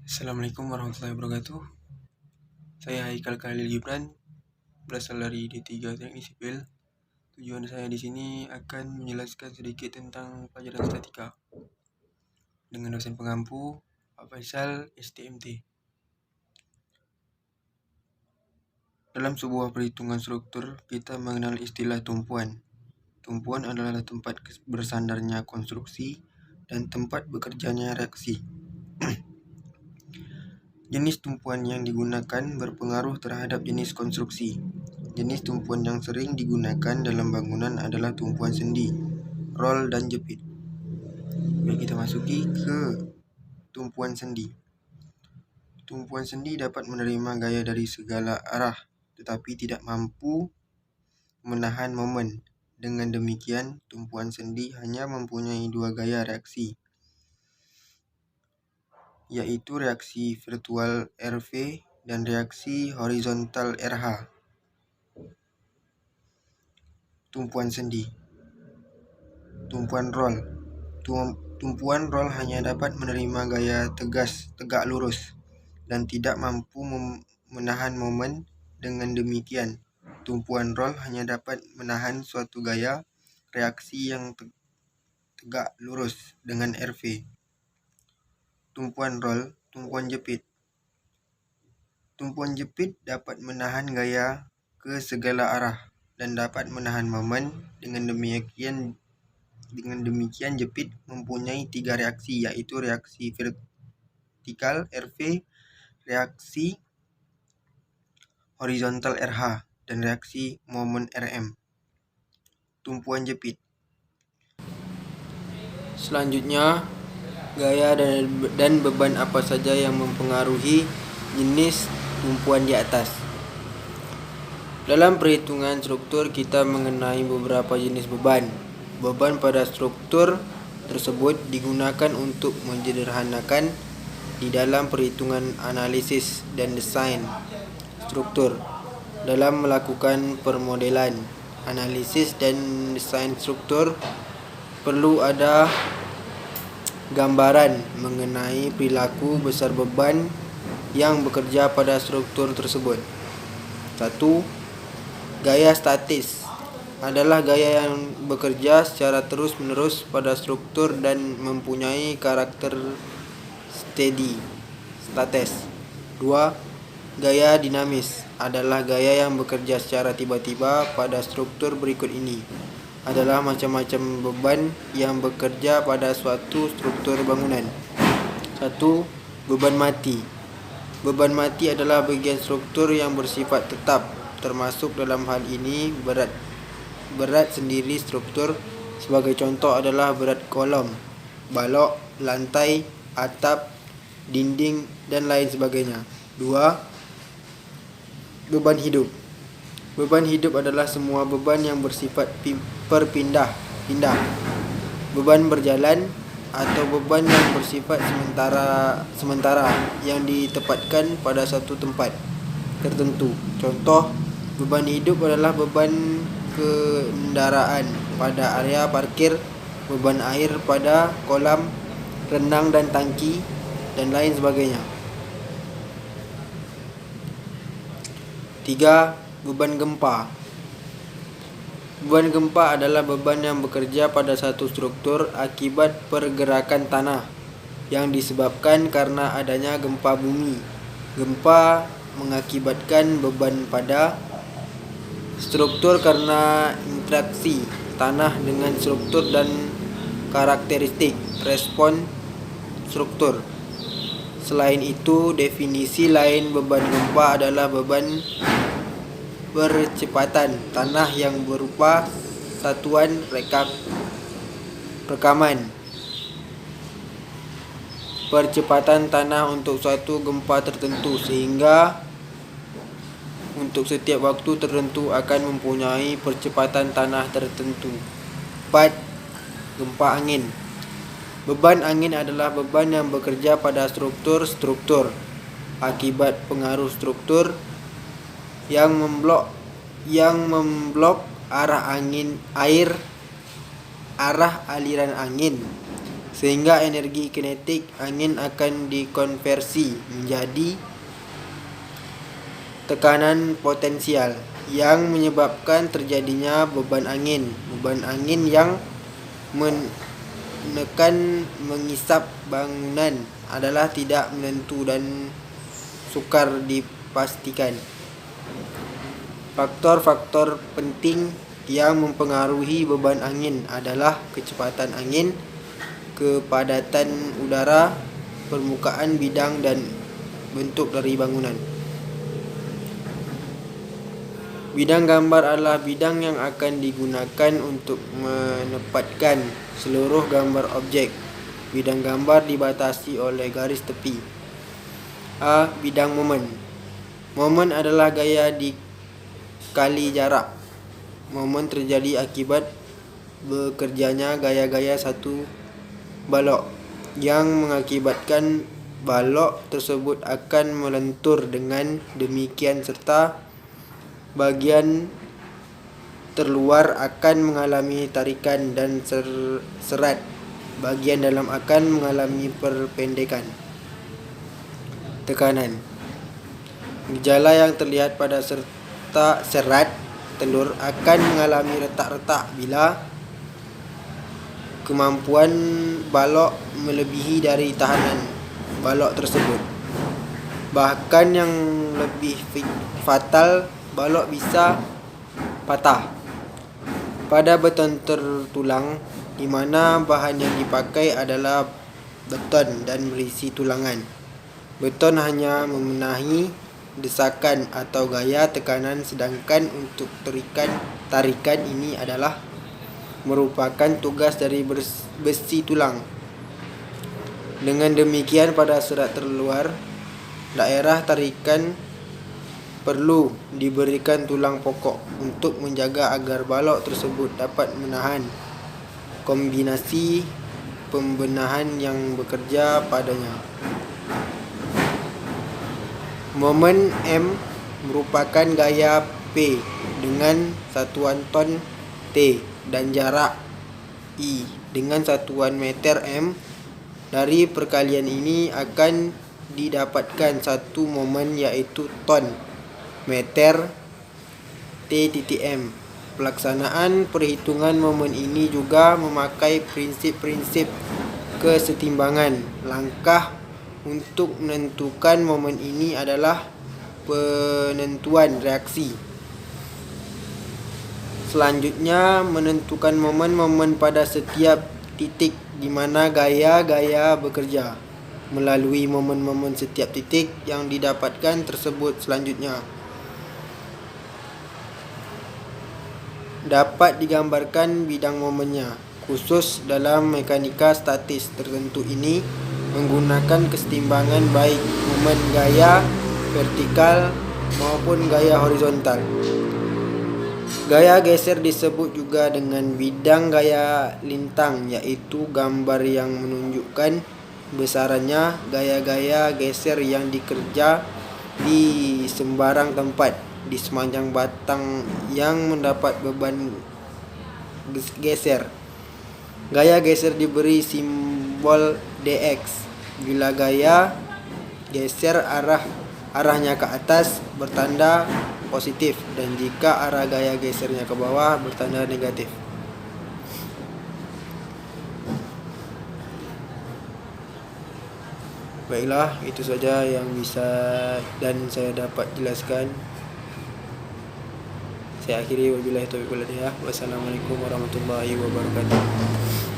Assalamualaikum warahmatullahi wabarakatuh. Saya Haikal Khalil Gibran, berasal dari D3 Teknik Sipil. Tujuan saya di sini akan menjelaskan sedikit tentang pelajaran statika dengan dosen pengampu Pak Faisal STMT. Dalam sebuah perhitungan struktur, kita mengenal istilah tumpuan. Tumpuan adalah tempat bersandarnya konstruksi dan tempat bekerjanya reaksi. Jenis tumpuan yang digunakan berpengaruh terhadap jenis konstruksi. Jenis tumpuan yang sering digunakan dalam bangunan adalah tumpuan sendi, roll, dan jepit. Baik, kita masuki ke tumpuan sendi. Tumpuan sendi dapat menerima gaya dari segala arah, tetapi tidak mampu menahan momen. Dengan demikian, tumpuan sendi hanya mempunyai dua gaya reaksi, yaitu reaksi virtual RV dan reaksi horizontal RH. Tumpuan sendi. Tumpuan roll. Tumpuan roll hanya dapat menerima gaya tegak lurus dan tidak mampu menahan momen. Dengan demikian, tumpuan roll hanya dapat menahan suatu gaya reaksi yang tegak lurus dengan RV. Tumpuan roll. Tumpuan jepit. Tumpuan jepit dapat menahan gaya ke segala arah dan dapat menahan momen. Dengan demikian jepit mempunyai tiga reaksi, yaitu reaksi vertikal RV, reaksi horizontal RH, dan reaksi momen RM. Tumpuan jepit. Selanjutnya, gaya dan beban apa saja yang mempengaruhi jenis tumpuan di atas. Dalam perhitungan struktur, kita mengenai beberapa jenis beban. Beban pada struktur tersebut digunakan untuk menyederhanakan di dalam perhitungan analisis dan desain struktur. Dalam melakukan permodelan, analisis dan desain struktur, perlu ada gambaran mengenai perilaku besar beban yang bekerja pada struktur tersebut. 1. Gaya statis adalah gaya yang bekerja secara terus-menerus pada struktur dan mempunyai karakter statis. 2. Gaya dinamis adalah gaya yang bekerja secara tiba-tiba pada struktur berikut ini. Adalah macam-macam beban yang bekerja pada suatu struktur bangunan. 1. Beban mati. Beban mati adalah bagian struktur yang bersifat tetap, termasuk dalam hal ini berat sendiri struktur. Sebagai contoh adalah berat kolom, balok, lantai, atap, dinding, dan lain sebagainya. 2. Beban hidup. Beban hidup adalah semua beban yang bersifat pindah. Beban berjalan atau beban yang bersifat sementara yang ditempatkan pada satu tempat tertentu. Contoh, beban hidup adalah beban kendaraan pada area parkir, beban air pada kolam renang dan tangki, dan lain sebagainya. 3. Beban gempa. Beban gempa adalah beban yang bekerja pada satu struktur akibat pergerakan tanah yang disebabkan karena adanya gempa bumi. Gempa mengakibatkan beban pada struktur karena interaksi tanah dengan struktur dan karakteristik respon struktur. Selain itu, definisi lain beban gempa adalah beban percepatan tanah yang berupa satuan rekaman. Percepatan tanah untuk suatu gempa tertentu, sehingga untuk setiap waktu tertentu akan mempunyai percepatan tanah tertentu. 4. Gempa angin. Beban angin adalah beban yang bekerja pada struktur akibat pengaruh struktur yang memblok arah aliran angin. sehingga energi kinetik angin akan dikonversi menjadi tekanan potensial yang menyebabkan terjadinya beban angin. Beban angin yang menekan mengisap bangunan adalah tidak menentu dan sukar dipastikan. Faktor-faktor penting yang mempengaruhi beban angin adalah kecepatan angin, kepadatan udara, permukaan bidang, dan bentuk dari bangunan. Bidang gambar adalah bidang yang akan digunakan untuk menempatkan seluruh gambar objek. Bidang gambar dibatasi oleh garis tepi. A. Bidang momen. Momen adalah gaya dikali jarak. Momen terjadi akibat bekerjanya gaya-gaya satu balok, yang mengakibatkan balok tersebut akan melentur dengan demikian serta bagian terluar akan mengalami tarikan dan serat. Bagian dalam akan mengalami perpendekan. Tekanan. Gejala yang terlihat pada serat telur akan mengalami retak-retak bila kemampuan balok melebihi dari tahanan balok tersebut. Bahkan yang lebih fatal, balok bisa patah. Pada beton tertulang, di mana bahan yang dipakai adalah beton dan berisi tulangan, beton hanya memenahi desakan atau gaya tekanan, sedangkan untuk tarikan ini adalah merupakan tugas dari besi tulang. Dengan demikian, pada serat terluar, daerah tarikan perlu diberikan tulang pokok untuk menjaga agar balok tersebut dapat menahan kombinasi pembenahan yang bekerja padanya. Momen M merupakan gaya P dengan satuan ton T dan jarak I dengan satuan meter M. Dari perkalian ini akan didapatkan satu momen, yaitu ton meter T.M. Pelaksanaan perhitungan momen ini juga memakai prinsip-prinsip kesetimbangan. Langkah untuk menentukan momen ini adalah penentuan reaksi. Selanjutnya, menentukan momen-momen pada setiap titik di mana gaya-gaya bekerja. Melalui momen-momen setiap titik yang didapatkan tersebut selanjutnya dapat digambarkan bidang momennya. Khusus dalam mekanika statis tertentu ini menggunakan kesetimbangan baik momen gaya vertikal maupun gaya horizontal. Gaya geser disebut juga dengan bidang gaya lintang, yaitu gambar yang menunjukkan besarannya gaya-gaya geser yang dikerja di sembarang tempat di sepanjang batang yang mendapat beban geser. Gaya geser diberi simbol dx. Bila gaya geser arahnya ke atas bertanda positif, dan jika arah gaya gesernya ke bawah bertanda negatif. Baiklah, itu saja yang bisa dan saya dapat jelaskan. Saya akhiri, wabillahi taufiq wal hidayah. Wassalamualaikum warahmatullahi wabarakatuh.